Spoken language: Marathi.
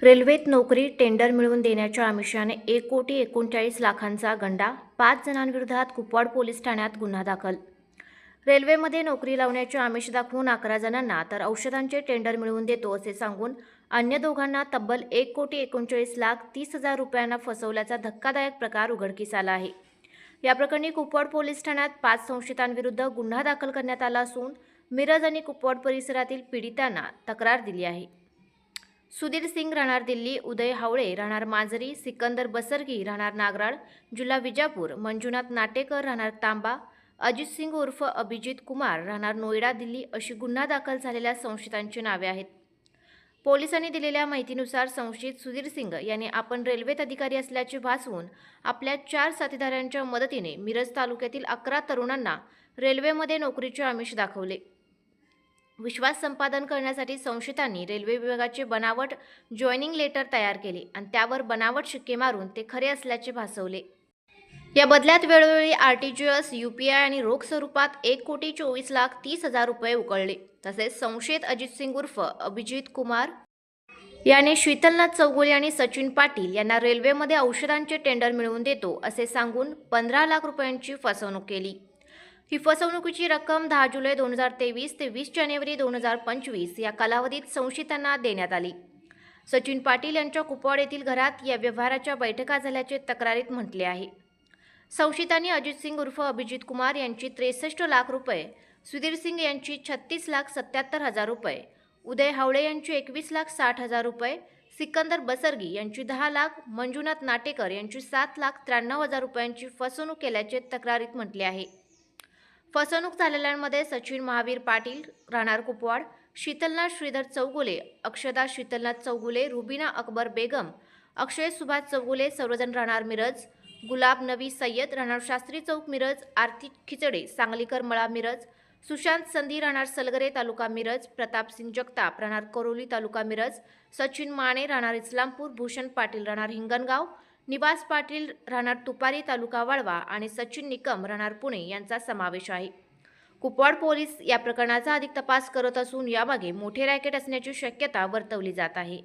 रेल्वेत नोकरी टेंडर मिळवून देण्याच्या आमिषाने 1,39,00,000चा गंडा, 5 जणांविरोधात कुपवाड पोलीस ठाण्यात गुन्हा दाखल. रेल्वेमध्ये नोकरी लावण्याचे आमिष दाखवून 11 जणांना तर औषधांचे टेंडर मिळवून देतो असे सांगून अन्य दोघांना तब्बल 1,39,30,000 रुपयांना फसवल्याचा धक्कादायक प्रकार उघडकीस आला आहे. या प्रकरणी कुपवाड पोलीस ठाण्यात 5 संशयितांविरुद्ध गुन्हा दाखल करण्यात आला असून मिरज आणि कुपवाड परिसरातील पीडितांना तक्रार दिली आहे. सुधीर सिंग राहणार दिल्ली, उदय हावळे राहणार मांजरी, सिकंदर बसरगी राहणार नागराळ, जिल्हा विजापूर, मंजुनाथ नाटेकर राहणार तांबा, अजित सिंग उर्फ अभिजित कुमार राहणार नोएडा, दिल्ली अशी गुन्हा दाखल झालेल्या संशयितांची नावे आहेत. पोलिसांनी दिलेल्या माहितीनुसार संशयित सुधीर सिंग यांनी आपण रेल्वेत अधिकारी असल्याचे भासवून आपल्या 4 साथीदारांच्या मदतीने मिरज तालुक्यातील 11 तरुणांना रेल्वेमध्ये नोकरीचे आमिष दाखवले. विश्वास संपादन करण्यासाठी संशयितांनी रेल्वे विभागाचे बनावट जॉईनिंग लेटर तयार केले आणि त्यावर बनावट शिक्के मारून ते खरे असल्याचे भासवले. या बदल्यात वेळोवेळी RTGS, UPI आणि रोख स्वरूपात 1,24,30,000 रुपये उकळले. तसेच संशयित अजित सिंग उर्फ अभिजित कुमार याने शीतलनाथ चौगुले आणि सचिन पाटील यांना रेल्वेमध्ये औषधांचे टेंडर मिळवून देतो असे सांगून 15 लाख रुपयांची फसवणूक केली. ही फसवणुकीची रक्कम 10 जुलै 2023 ते 20 जानेवारी 2025 या कालावधीत संशयितांना देण्यात आली. सचिन पाटील यांच्या कुपवाड येथील घरात या व्यवहाराच्या बैठका झाल्याचे तक्रारीत म्हटले आहे. संशयितांनी अजित सिंग उर्फ अभिजित कुमार यांची 63 लाख रुपये, सुधीर सिंग यांची 36,77,000 रुपये, उदय हावळे यांची 21,60,000 रुपये, सिकंदर बसरगी यांची 10 लाख, मंजुनाथ नाटेकर यांची 7,93,000 रुपयांची फसवणूक केल्याचे तक्रारीत म्हटले आहे. फसवणूक झालेल्यांमध्ये सचिन महावीर पाटील राहणार कुपवाड, शीतलनाथ श्रीधर चौगुले, अक्षदा शीतलनाथ चौगुले, रुबीना अकबर बेगम, अक्षय सुभाष चौगुले सर्वजण राहणार मिरज, गुलाब नवी सय्यद राहणार शास्त्री चौक मिरज, आरती खिचडे सांगलीकर मळा मिरज, सुशांत संधी राहणार सलगरे तालुका मिरज, प्रताप सिंग जगताप राहणार करोली तालुका मिरज, सचिन माने राहणार इस्लामपूर, भूषण पाटील राहणार हिंगणगाव, निवास पाटील राहणार तुपारी तालुका वाळवा आणि सचिन निकम राहणार पुणे यांचा समावेश आहे. कुपवाड पोलीस या प्रकरणाचा अधिक तपास करत असून यामागे मोठे रॅकेट असण्याची शक्यता वर्तवली जात आहे.